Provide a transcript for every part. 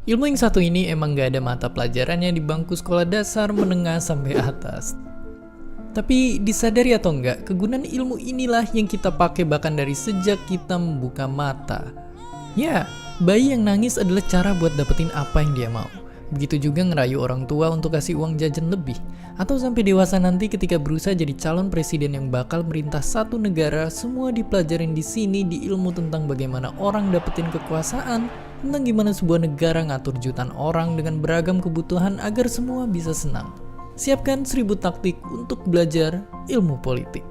Ilmu yang satu ini emang gak ada mata pelajarannya di bangku sekolah dasar, menengah, sampai atas. Tapi disadari atau enggak, kegunaan ilmu inilah yang kita pakai bahkan dari sejak kita membuka mata. Ya, bayi yang nangis adalah cara buat dapetin apa yang dia mau. Begitu juga ngerayu orang tua untuk kasih uang jajan lebih. Atau sampai dewasa nanti ketika berusaha jadi calon presiden yang bakal merintah satu negara, semua dipelajarin di sini di ilmu tentang bagaimana orang dapetin kekuasaan, tentang gimana sebuah negara ngatur jutaan orang dengan beragam kebutuhan agar semua bisa senang. Siapkan 1000 taktik untuk belajar ilmu politik.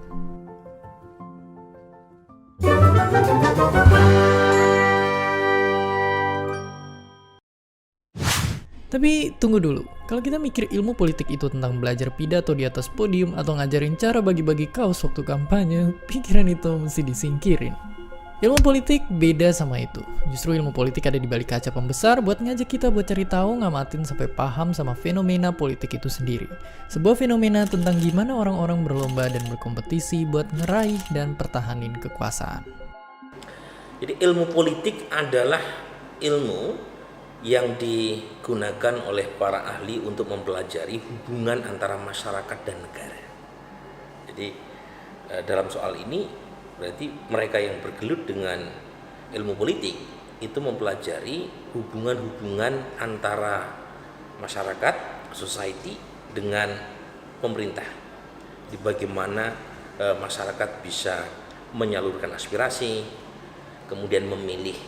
Tapi tunggu dulu, kalau kita mikir ilmu politik itu tentang belajar pidato di atas podium atau ngajarin cara bagi-bagi kaos waktu kampanye, pikiran itu mesti disingkirin. Ilmu politik beda sama itu. Justru ilmu politik ada di balik kaca pembesar buat ngajak kita buat cari tahu, ngamatin sampai paham sama fenomena politik itu sendiri. Sebuah fenomena tentang gimana orang-orang berlomba dan berkompetisi buat ngeraih dan pertahanin kekuasaan. Jadi ilmu politik adalah ilmu yang digunakan oleh para ahli untuk mempelajari hubungan antara masyarakat dan negara. Jadi dalam soal ini berarti mereka yang bergelut dengan ilmu politik itu mempelajari hubungan-hubungan antara masyarakat, society dengan pemerintah. Jadi bagaimana masyarakat bisa menyalurkan aspirasi, kemudian memilih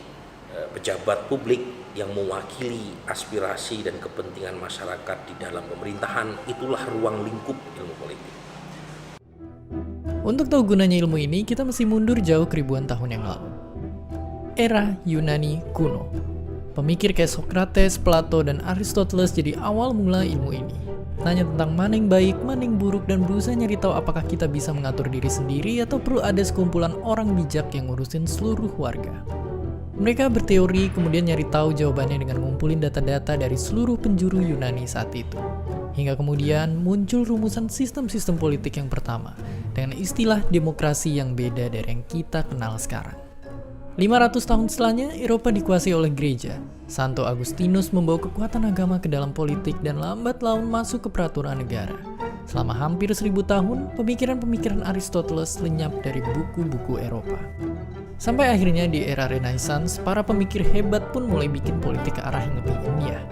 pejabat publik yang mewakili aspirasi dan kepentingan masyarakat di dalam pemerintahan. Itulah ruang lingkup ilmu politik. Untuk tahu gunanya ilmu ini, kita mesti mundur jauh ke ribuan tahun yang lalu. Era Yunani kuno. Pemikir kayak Socrates, Plato, dan Aristoteles jadi awal mula ilmu ini. Tanya tentang mana yang baik, mana yang buruk, dan berusaha nyari tahu apakah kita bisa mengatur diri sendiri atau perlu ada sekumpulan orang bijak yang ngurusin seluruh warga. Mereka berteori kemudian nyari tahu jawabannya dengan ngumpulin data-data dari seluruh penjuru Yunani saat itu. Hingga kemudian muncul rumusan sistem-sistem politik yang pertama, dengan istilah demokrasi yang beda dari yang kita kenal sekarang. 500 tahun setelahnya, Eropa dikuasai oleh gereja. Santo Agustinus membawa kekuatan agama ke dalam politik dan lambat laun masuk ke peraturan negara. Selama hampir 1000 tahun, pemikiran-pemikiran Aristoteles lenyap dari buku-buku Eropa. Sampai akhirnya di era Renaissance, para pemikir hebat pun mulai bikin politik ke arah yang lebih ilmiah.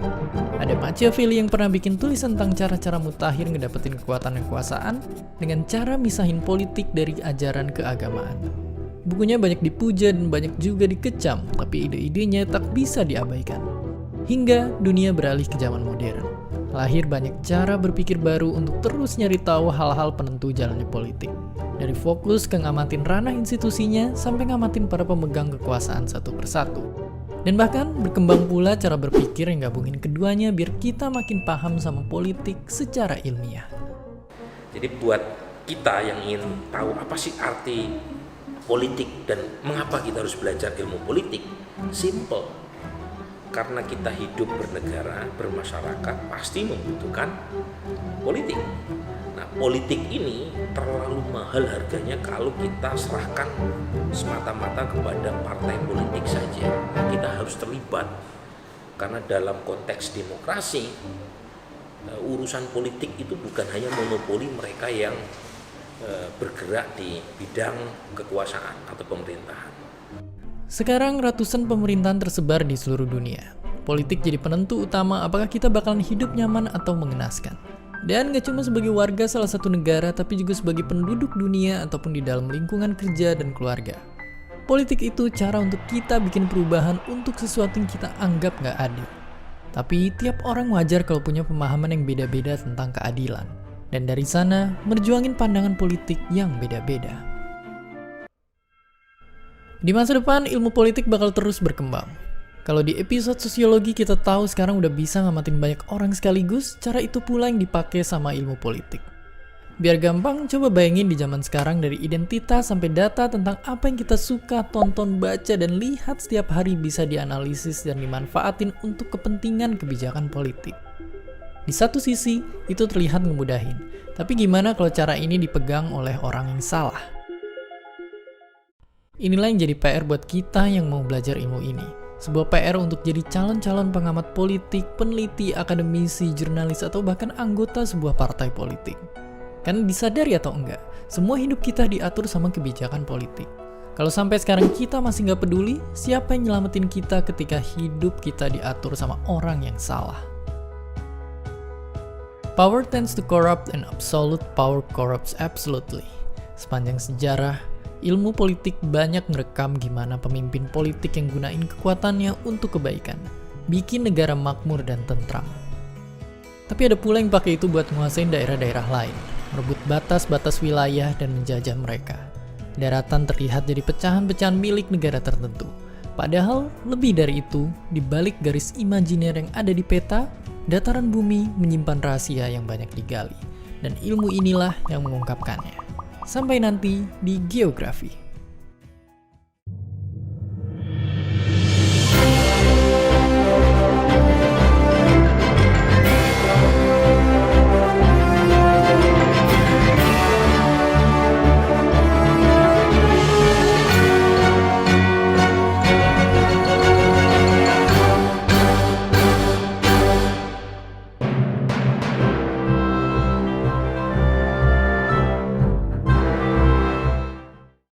Ada Machiavelli yang pernah bikin tulisan tentang cara-cara mutakhir ngedapetin kekuatan dan kekuasaan dengan cara misahin politik dari ajaran keagamaan. Bukunya banyak dipuja dan banyak juga dikecam, tapi ide-idenya tak bisa diabaikan. Hingga dunia beralih ke zaman modern. Lahir banyak cara berpikir baru untuk terus nyari tahu hal-hal penentu jalannya politik. Dari fokus ke ngamatin ranah institusinya sampai ngamatin para pemegang kekuasaan satu persatu. Dan bahkan berkembang pula cara berpikir yang gabungin keduanya biar kita makin paham sama politik secara ilmiah. Jadi buat kita yang ingin tahu apa sih arti politik dan mengapa kita harus belajar ilmu politik, simple. Karena kita hidup bernegara, bermasyarakat, pasti membutuhkan politik. Nah, politik ini terlalu mahal harganya kalau kita serahkan semata-mata kepada partai politik saja. Kita harus terlibat, karena dalam konteks demokrasi, urusan politik itu bukan hanya monopoli mereka yang bergerak di bidang kekuasaan atau pemerintahan. Sekarang ratusan pemerintahan tersebar di seluruh dunia. Politik jadi penentu utama apakah kita bakalan hidup nyaman atau mengenaskan. Dan gak cuma sebagai warga salah satu negara, tapi juga sebagai penduduk dunia ataupun di dalam lingkungan kerja dan keluarga. Politik itu cara untuk kita bikin perubahan untuk sesuatu yang kita anggap gak adil. Tapi tiap orang wajar kalau punya pemahaman yang beda-beda tentang keadilan. Dan dari sana, merjuangin pandangan politik yang beda-beda. Di masa depan, ilmu politik bakal terus berkembang. Kalau di episode sosiologi kita tahu sekarang udah bisa ngamatin banyak orang sekaligus, cara itu pula yang dipakai sama ilmu politik. Biar gampang, coba bayangin di zaman sekarang dari identitas sampai data tentang apa yang kita suka, tonton, baca, dan lihat setiap hari bisa dianalisis dan dimanfaatin untuk kepentingan kebijakan politik. Di satu sisi, itu terlihat ngemudahin. Tapi gimana kalau cara ini dipegang oleh orang yang salah? Inilah yang jadi PR buat kita yang mau belajar ilmu ini. Sebuah PR untuk jadi calon-calon pengamat politik, peneliti, akademisi, jurnalis, atau bahkan anggota sebuah partai politik. Karena disadari atau enggak, semua hidup kita diatur sama kebijakan politik. Kalau sampai sekarang kita masih nggak peduli, siapa yang nyelamatin kita ketika hidup kita diatur sama orang yang salah? Power tends to corrupt and absolute power corrupts absolutely. Sepanjang sejarah, ilmu politik banyak merekam gimana pemimpin politik yang gunain kekuatannya untuk kebaikan, bikin negara makmur dan tentram. Tapi ada pula yang pakai itu buat menguasain daerah-daerah lain, merebut batas-batas wilayah dan menjajah mereka. Daratan terlihat jadi pecahan-pecahan milik negara tertentu. Padahal lebih dari itu, di balik garis imajiner yang ada di peta, dataran bumi menyimpan rahasia yang banyak digali. Dan ilmu inilah yang mengungkapkannya. Sampai nanti di Geografi.